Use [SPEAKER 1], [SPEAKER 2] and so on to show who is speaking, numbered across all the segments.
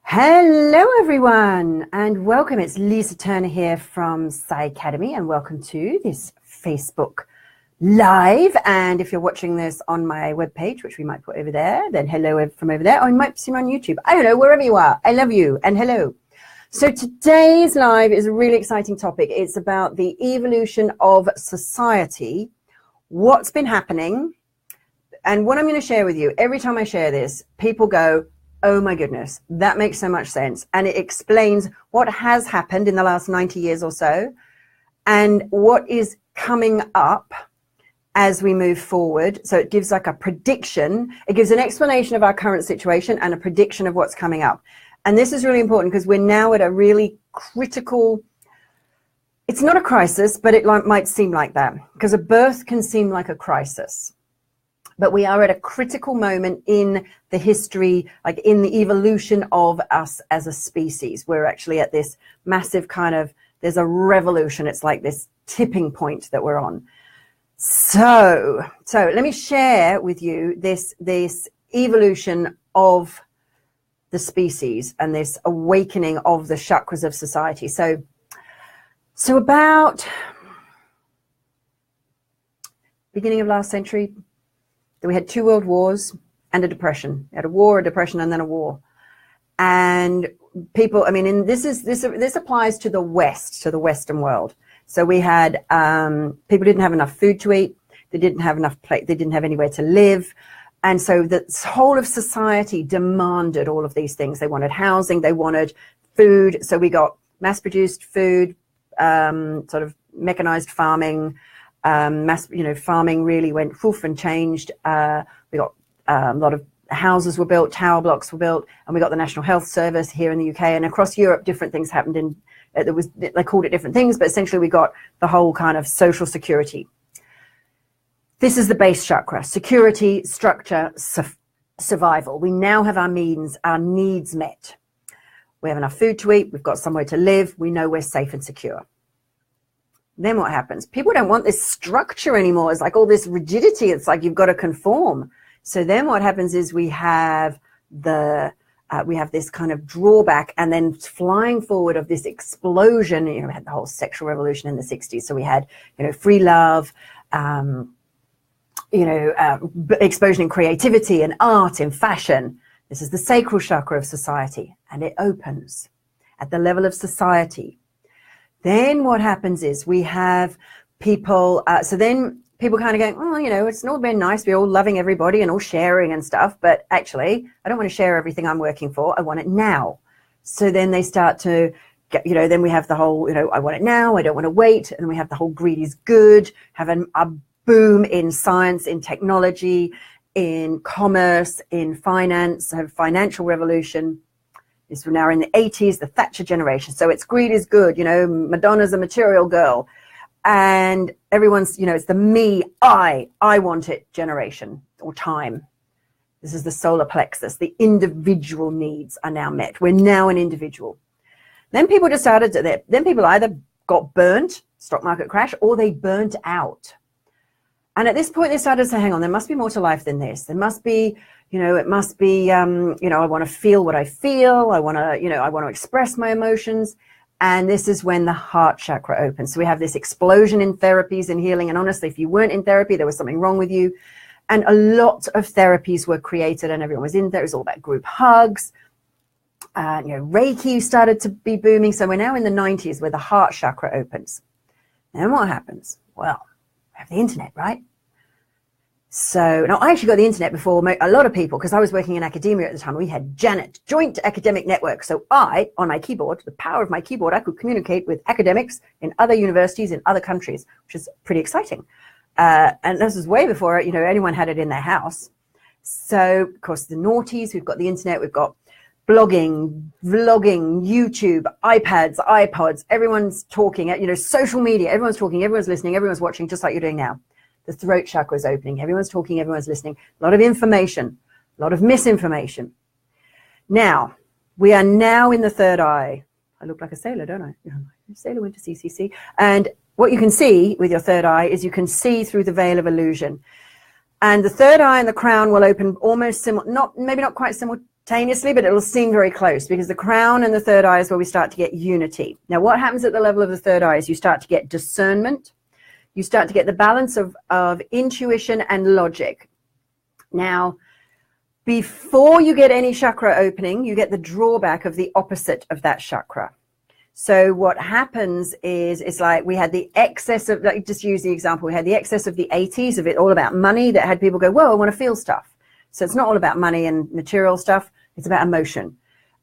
[SPEAKER 1] Hello everyone and welcome. It's Lisa Turner here from Psycademy and welcome to this Facebook Live. And if you're watching this on my webpage, which we might put over there, then hello from over there, or you might see me on YouTube. I don't know, wherever you are. I love you and hello. So today's live is a really exciting topic. It's about the evolution of society, what's been happening, and what I'm going to share with you. Every time I share this, people go, oh my goodness, that makes so much sense. And it explains what has happened in the last 90 years or so and what is coming up as we move forward. So it gives like a prediction. It gives an explanation of our current situation and a prediction of what's coming up. And this is really important because we're now at a really critical, it's not a crisis, but it might seem like that because a birth can seem like a crisis. But we are at a critical moment in the history, like in the evolution of us as a species. We're actually at this massive kind of, there's a revolution. It's like this tipping point that we're on. So let me share with you this evolution of the species and this awakening of the chakras of society. So about beginning of last century, we had 2 world wars and a depression. We had a war, a depression, and then a war. And people, I mean, this applies to the West, to the Western world. So we had people didn't have enough food to eat. They didn't have enough they didn't have anywhere to live. And so the whole of society demanded all of these things. They wanted housing, they wanted food. So we got mass-produced food, sort of mechanized farming. Farming really went poof and changed. We got a lot of houses were built, tower blocks were built, and we got the National Health Service here in the UK and across Europe. Different things happened they called it different things, but essentially we got the whole kind of social security. This is the base chakra: security, structure, survival. We now have our needs met. We have enough food to eat. We've got somewhere to live. We know we're safe and secure. Then what happens? People don't want this structure anymore. It's like all this rigidity. It's like you've got to conform. So then what happens is we have this kind of drawback and then flying forward of this explosion. We had the whole sexual revolution in the 60s. So we had, free love, explosion in creativity and art and fashion. This is the sacral chakra of society, and it opens at the level of society. Then what happens is we have people, so then people kind of going, oh, it's all been nice. We're all loving everybody and all sharing and stuff. But actually, I don't want to share everything I'm working for. I want it now. So then they start to get, then we have the whole, I want it now. I don't want to wait. And we have the whole greed is good, have a boom in science, in technology, in commerce, in finance, have financial revolution. We're now in the 80s, the Thatcher generation. So it's greed is good, Madonna's a material girl. And everyone's, it's the me, I want it generation or time. This is the solar plexus. The individual needs are now met. We're now an individual. Then people decided then people either got burnt, stock market crash, or they burnt out. And at this point, they started to say, hang on, there must be more to life than this. There must be, it must be, I want to feel what I feel. I want to express my emotions. And this is when the heart chakra opens. So we have this explosion in therapies and healing. And honestly, if you weren't in therapy, there was something wrong with you. And a lot of therapies were created and everyone was in there. It was all about group hugs. Reiki started to be booming. So we're now in the 90s where the heart chakra opens. Then what happens? Well, we have the internet, right? So now I actually got the internet before a lot of people because I was working in academia at the time. We had JANET, Joint Academic Network. So I, on my keyboard, the power of my keyboard, I could communicate with academics in other universities in other countries, which is pretty exciting. And this was way before, anyone had it in their house. So, of course, the noughties, we've got the internet, we've got blogging, vlogging, YouTube, iPads, iPods, everyone's talking, social media, everyone's talking, everyone's listening, everyone's watching, just like you're doing now. The throat chakra is opening. Everyone's talking, everyone's listening. A lot of information, a lot of misinformation. Now, we are now in the third eye. I look like a sailor, don't I? A sailor went to CCC. And what you can see with your third eye is you can see through the veil of illusion. And the third eye and the crown will open almost maybe not quite simultaneously, but it will seem very close because the crown and the third eye is where we start to get unity. Now, what happens at the level of the third eye is you start to get discernment. You start to get the balance of intuition and logic. Now, before you get any chakra opening, you get the drawback of the opposite of that chakra. So what happens is, it's like we had the excess of, like, just use the example, we had the excess of the 80s of it all about money that had people go, whoa, I want to feel stuff. So it's not all about money and material stuff. It's about emotion.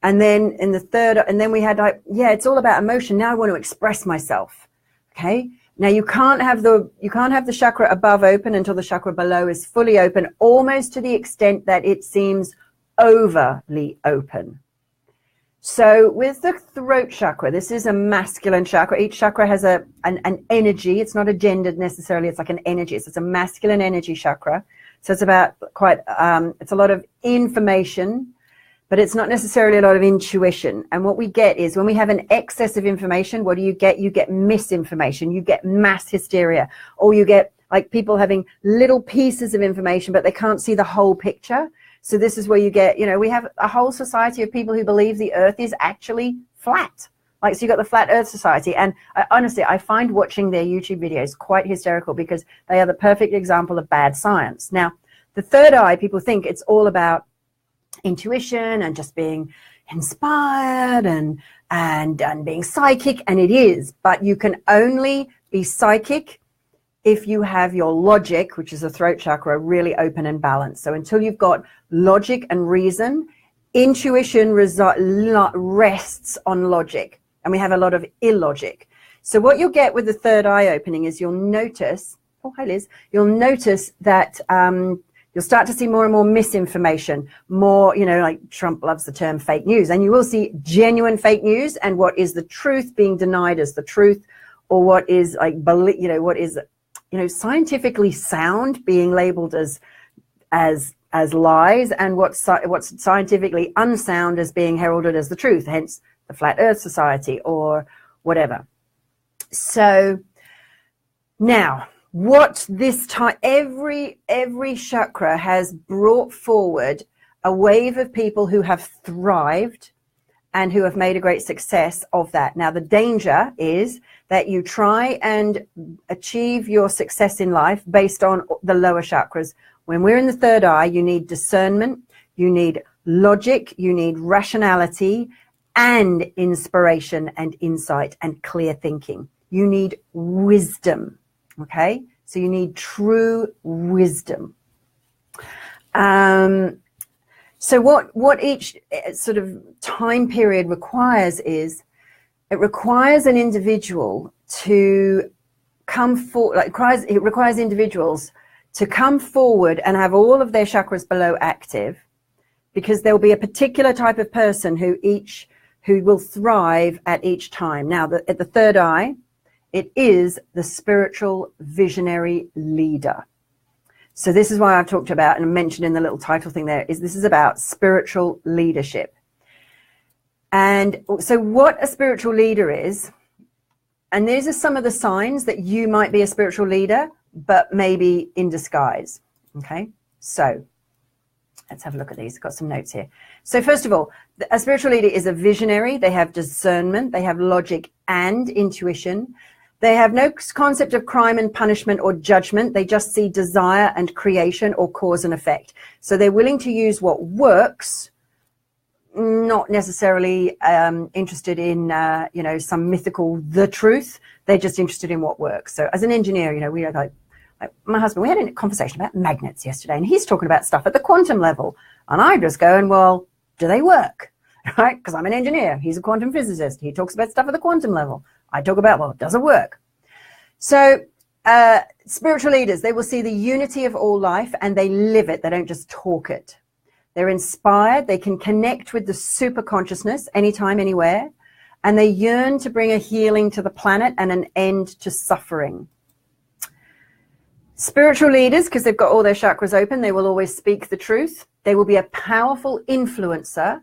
[SPEAKER 1] And then in the third, and then we had like, yeah, it's all about emotion. Now I want to express myself. Okay. Now you can't have the chakra above open until the chakra below is fully open, almost to the extent that it seems overly open. So with the throat chakra, this is a masculine chakra. Each chakra has an energy. It's not a gendered necessarily. It's like an energy. It's a masculine energy chakra. So it's about it's a lot of information, but it's not necessarily a lot of intuition. And what we get is when we have an excess of information, what do you get? You get misinformation. You get mass hysteria, or you get like people having little pieces of information, but they can't see the whole picture. So this is where you get, we have a whole society of people who believe the earth is actually flat. Like, so you got the Flat Earth Society. And honestly, I find watching their YouTube videos quite hysterical because they are the perfect example of bad science. Now, the third eye, people think it's all about intuition and just being inspired and being psychic. And it is, but you can only be psychic if you have your logic, which is the throat chakra, really open and balanced. So until you've got logic and reason, intuition rests on logic. And we have a lot of illogic. So what you'll get with the third eye opening is you'll notice, oh, hi Liz, you'll notice that you'll start to see more and more misinformation, more, like Trump loves the term fake news. And you will see genuine fake news and what is the truth being denied as the truth, or what is like, what is, scientifically sound being labeled as lies, and what's scientifically unsound as being heralded as the truth, hence the Flat Earth Society or whatever. So now, what this time, every chakra has brought forward a wave of people who have thrived and who have made a great success of that. Now, the danger is that you try and achieve your success in life based on the lower chakras. When we're in the third eye, you need discernment, you need logic, you need rationality and inspiration and insight and clear thinking. You need wisdom, okay? So you need true wisdom. So what each sort of time period requires is, it requires an individual to come forward, it requires individuals to come forward and have all of their chakras below active, because there will be a particular type of person who will thrive at each time. Now, at the third eye, it is the spiritual visionary leader. So this is why I've talked about and mentioned in the little title thing there, is this is about spiritual leadership. And so what a spiritual leader is, and these are some of the signs that you might be a spiritual leader, but maybe in disguise. Okay, so let's have a look at these. I've got some notes here. So first of all, a spiritual leader is a visionary. They have discernment. They have logic and intuition. They have no concept of crime and punishment or judgment. They just see desire and creation, or cause and effect. So they're willing to use what works, not necessarily interested in, some mythical, the truth. They're just interested in what works. So as an engineer, we are like my husband, we had a conversation about magnets yesterday, and he's talking about stuff at the quantum level. And I'm just going, well, do they work? Right? Because I'm an engineer. He's a quantum physicist. He talks about stuff at the quantum level. I talk about, well, does it work? So spiritual leaders, they will see the unity of all life and they live it. They don't just talk it. They're inspired. They can connect with the super consciousness anytime, anywhere. And they yearn to bring a healing to the planet and an end to suffering. Spiritual leaders, because they've got all their chakras open, they will always speak the truth. They will be a powerful influencer.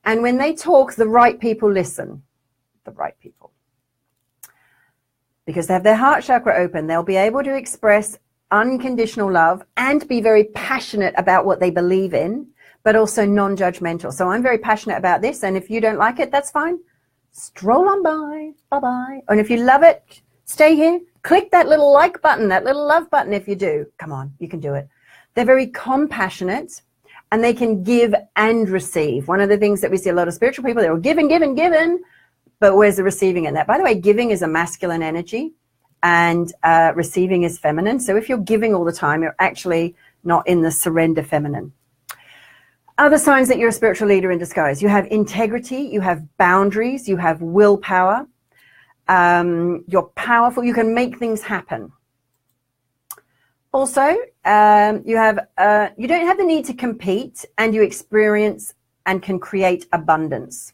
[SPEAKER 1] And when they talk, the right people listen. The right people. Because they have their heart chakra open, they'll be able to express unconditional love and be very passionate about what they believe in, but also non-judgmental. So I'm very passionate about this, and if you don't like it, that's fine. Stroll on by, bye-bye. And if you love it, stay here. Click that little like button, that little love button if you do. Come on, you can do it. They're very compassionate, and they can give and receive. One of the things that we see a lot of spiritual people, they're all giving, but where's the receiving in that? By the way, giving is a masculine energy, and receiving is feminine. So if you're giving all the time, you're actually not in the surrender feminine. Other signs that you're a spiritual leader in disguise. You have integrity, you have boundaries, you have willpower. You're powerful, you can make things happen. Also, you don't have the need to compete, and you experience and can create abundance.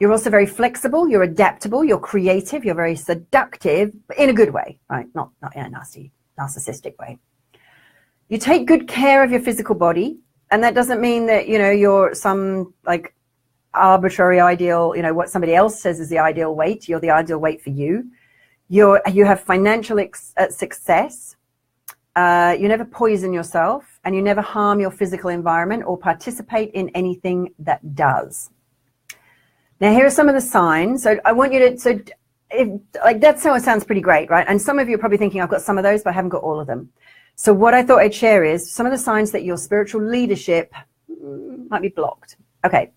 [SPEAKER 1] You're also very flexible, you're adaptable, you're creative, you're very seductive, but in a good way, right? Not in a nasty, narcissistic way. You take good care of your physical body, and that doesn't mean that, you're some like arbitrary ideal, what somebody else says is the ideal weight. You're the ideal weight for you. You have financial success. You never poison yourself, and you never harm your physical environment or participate in anything that does. Now, here are some of the signs. So I want you to, that's how it sounds pretty great, right? And some of you are probably thinking, I've got some of those, but I haven't got all of them. So what I thought I'd share is some of the signs that your spiritual leadership might be blocked. Okay.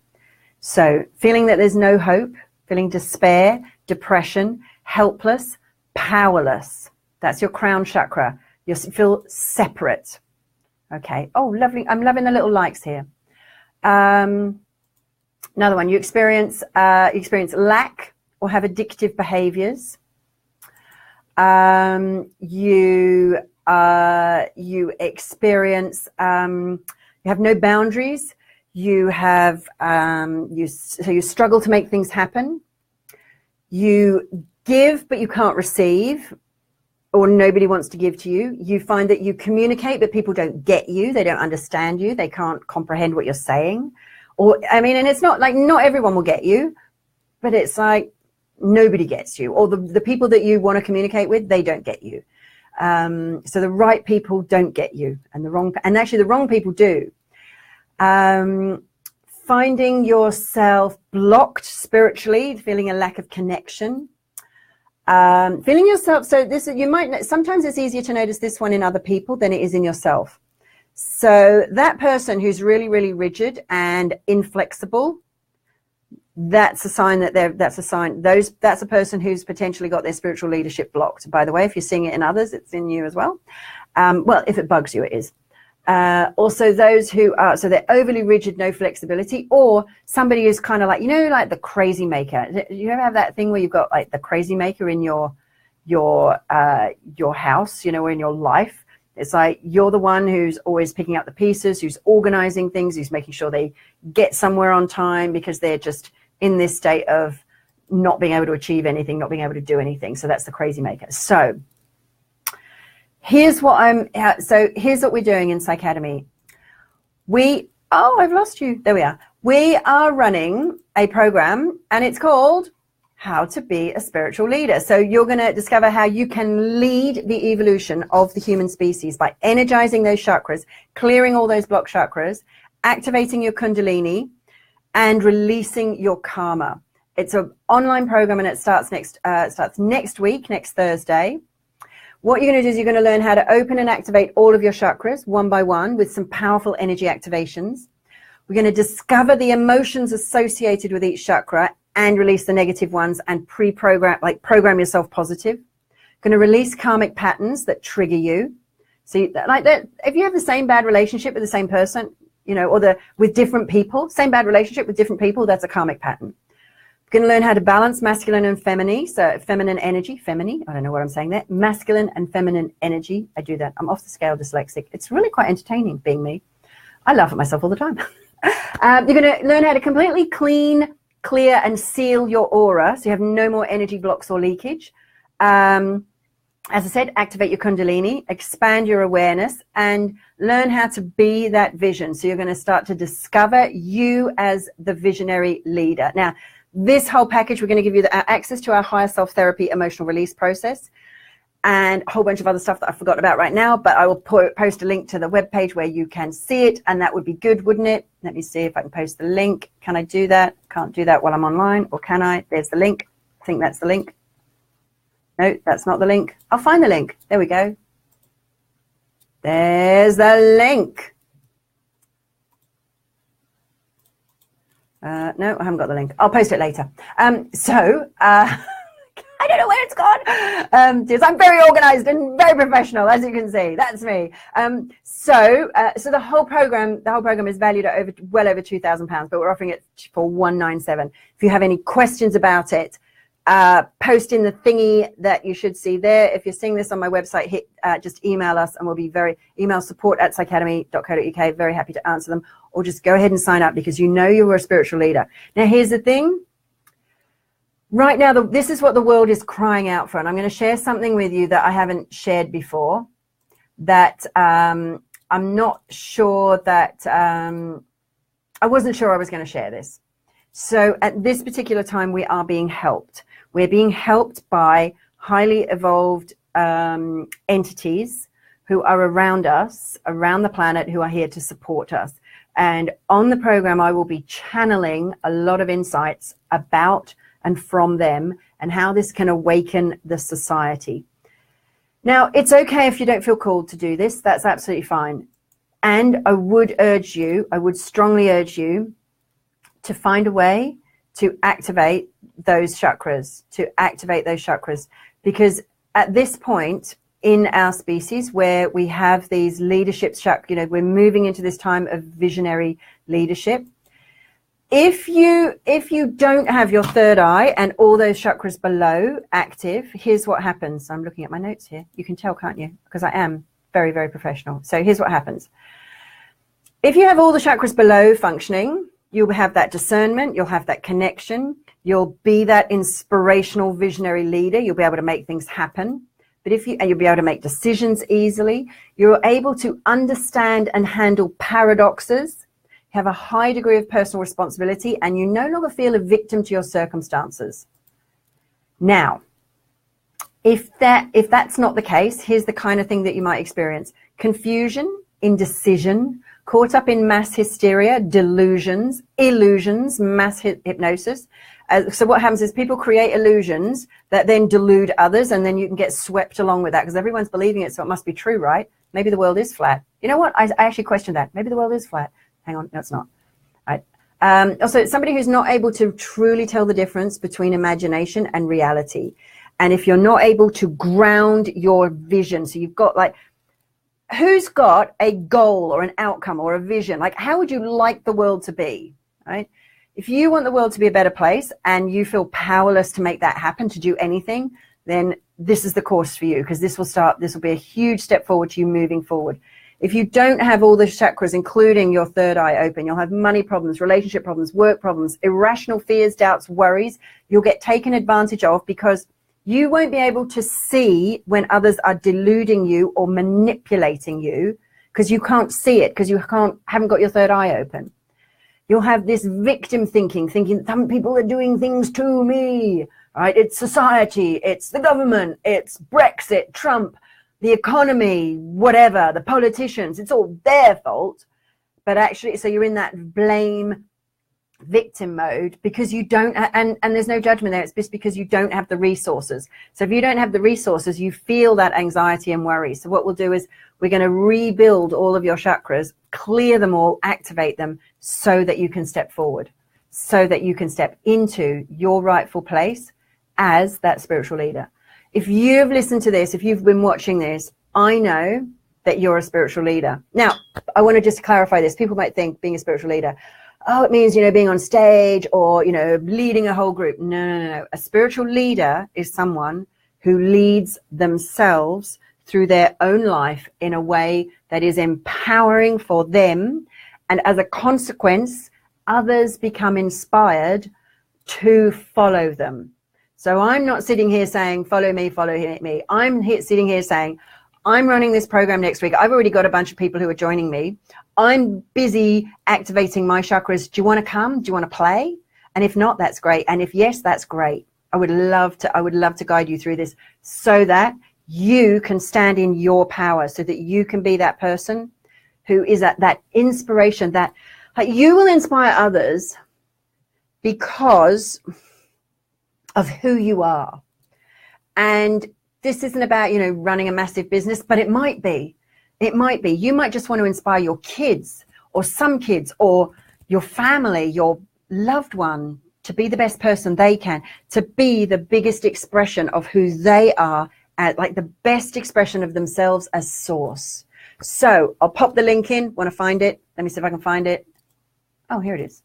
[SPEAKER 1] So feeling that there's no hope, feeling despair, depression, helpless, powerless. That's your crown chakra. You feel separate. Okay. Oh, lovely. I'm loving the little likes here. Another one, you experience lack or have addictive behaviors. You experience, you have no boundaries. You have, so you struggle to make things happen. You give, but you can't receive, or nobody wants to give to you. You find that you communicate, but people don't get you. They don't understand you. They can't comprehend what you're saying. And it's not like not everyone will get you, but it's like nobody gets you. Or the people that you want to communicate with, they don't get you. So the right people don't get you, and actually the wrong people do. Finding yourself blocked spiritually, feeling a lack of connection. Feeling yourself, sometimes it's easier to notice this one in other people than it is in yourself. So that person who's really, really rigid and inflexible, that's a sign that's a person who's potentially got their spiritual leadership blocked. By the way, if you're seeing it in others, it's in you as well. Well, if it bugs you, it is. Also those who are, so they're overly rigid, no flexibility, or somebody who's kind of like, like the crazy maker. You ever have that thing where you've got like the crazy maker in your house, or in your life? It's like you're the one who's always picking up the pieces, who's organizing things, who's making sure they get somewhere on time, because they're just in this state of not being able to achieve anything, not being able to do anything. So that's the crazy maker. So here's what we're doing in Psycademy. I've lost you. There we are. We are running a program, and it's called How to Be a Spiritual Leader. So you're going to discover how you can lead the evolution of the human species by energizing those chakras, clearing all those blocked chakras, activating your kundalini, and releasing your karma. It's an online program, and it starts next week, next Thursday. What you're going to do is you're going to learn how to open and activate all of your chakras one by one with some powerful energy activations. We're going to discover the emotions associated with each chakra and release the negative ones, and program yourself positive. Going to release karmic patterns that trigger you. So like that, if you have the same bad relationship with the same person, or with different people, same bad relationship with different people, that's a karmic pattern. Going to learn how to balance masculine and feminine. So feminine energy, I don't know what I'm saying there. Masculine and feminine energy. I do that. I'm off the scale dyslexic. It's really quite entertaining being me. I laugh at myself all the time. You're going to learn how to completely clean, clear, and seal your aura, so you have no more energy blocks or leakage. As I said, activate your kundalini, expand your awareness, and learn how to be that vision. So you're going to start to discover you as the visionary leader. Now, this whole package, we're going to give you access to our higher self therapy emotional release process. and a whole bunch of other stuff that I've forgotten about right now, but I will post a link to the webpage where you can see it, and that would be good, wouldn't it? Let me see if I can post the link. Can I do that? Can't do that while I'm online, or can I? There's the link. I think that's the link. No, that's not the link. I'll find the link. There we go. There's the link. No, I haven't got the link. I'll post it later. I don't know where it's gone, because I'm very organized and very professional, as you can see. That's me. So the whole program is valued at well over £2,000, but we're offering it for £197. If you have any questions about it, post in the thingy that you should see there. If you're seeing this on my website, just email us, and we'll be email support@psycademy.co.uk. Very happy to answer them, or just go ahead and sign up, because you know you're a spiritual leader. Now, here's the thing. Right now, this is what the world is crying out for, and I'm going to share something with you that I haven't shared before, that I'm not sure that I wasn't sure I was going to share this. So at this particular time, we are being helped. We're being helped by highly evolved entities who are around us, around the planet, who are here to support us. And on the program, I will be channeling a lot of insights about and from them, and how this can awaken the society. Now, it's okay if you don't feel called to do this. That's absolutely fine. And I would strongly urge you to find a way to activate those chakras, because at this point in our species, where we have these leadership chakras, we're moving into this time of visionary leadership. If you don't have your third eye and all those chakras below active, here's what happens. I'm looking at my notes here. You can tell, can't you? Because I am very, very professional. So here's what happens. If you have all the chakras below functioning, you'll have that discernment, you'll have that connection, you'll be that inspirational visionary leader, you'll be able to make things happen. But you'll be able to make decisions easily. You're able to understand and handle paradoxes, have a high degree of personal responsibility, and you no longer feel a victim to your circumstances. Now, if that's not the case, here's the kind of thing that you might experience: confusion, indecision, caught up in mass hysteria, delusions, illusions, mass hypnosis. So what happens is people create illusions that then delude others, and then you can get swept along with that, because everyone's believing it, so it must be true, right? Maybe the world is flat. You know what? I actually questioned that. Maybe the world is flat. Hang on, no, it's not. Right. Also, somebody who's not able to truly tell the difference between imagination and reality. And if you're not able to ground your vision, so you've got who's got a goal or an outcome or a vision? How would you like the world to be, right? If you want the world to be a better place and you feel powerless to make that happen, to do anything, then this is the course for you, because this will be a huge step forward to you moving forward. If you don't have all the chakras, including your third eye, open, you'll have money problems, relationship problems, work problems, irrational fears, doubts, worries. You'll get taken advantage of, because you won't be able to see when others are deluding you or manipulating you, because you can't see it, because you haven't got your third eye open. You'll have this victim thinking some people are doing things to me, right? It's society, it's the government, it's Brexit, Trump, the economy, whatever, the politicians, it's all their fault. But actually, so you're in that blame victim mode because you don't, and there's no judgment there. It's just because you don't have the resources. So if you don't have the resources, you feel that anxiety and worry. So what we'll do is we're going to rebuild all of your chakras, clear them all, activate them, so that you can step forward, so that you can step into your rightful place as that spiritual leader. If you've listened to this, if you've been watching this, I know that you're a spiritual leader. Now, I want to just clarify this. People might think being a spiritual leader, oh, it means, being on stage or, leading a whole group. No. A spiritual leader is someone who leads themselves through their own life in a way that is empowering for them. And as a consequence, others become inspired to follow them. So I'm not sitting here saying, follow me, follow me. I'm sitting here saying, I'm running this program next week. I've already got a bunch of people who are joining me. I'm busy activating my chakras. Do you want to come? Do you want to play? And if not, that's great. And if yes, that's great. I would love to guide you through this so that you can stand in your power so that you can be that person who is that inspiration, that you will inspire others because of who you are. And this isn't about, running a massive business, but it might be. It might be. You might just want to inspire your kids or some kids or your family, your loved one, to be the best person they can, to be the biggest expression of who they are, like the best expression of themselves as source. So I'll pop the link in. Want to find it? Let me see if I can find it. Oh, here it is.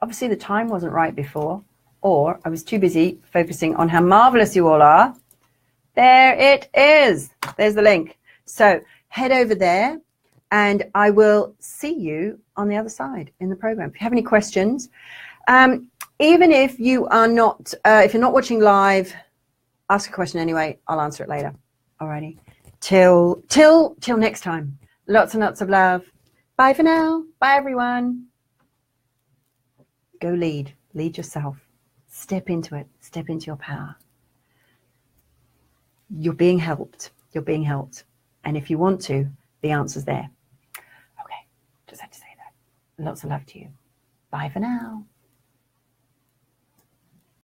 [SPEAKER 1] Obviously the time wasn't right before, or I was too busy focusing on how marvelous you all are. There it is. There's the link. So head over there and I will see you on the other side in the program. If you have any questions, even if you are not, if you're not watching live, ask a question anyway. I'll answer it later. Alrighty. Till next time. Lots and lots of love. Bye for now. Bye, everyone. Go lead yourself. Step into it. Step into your power. You're being helped. You're being helped. And if you want to, the answer's there. Okay, just had to say that. Lots of love to you. Bye for now.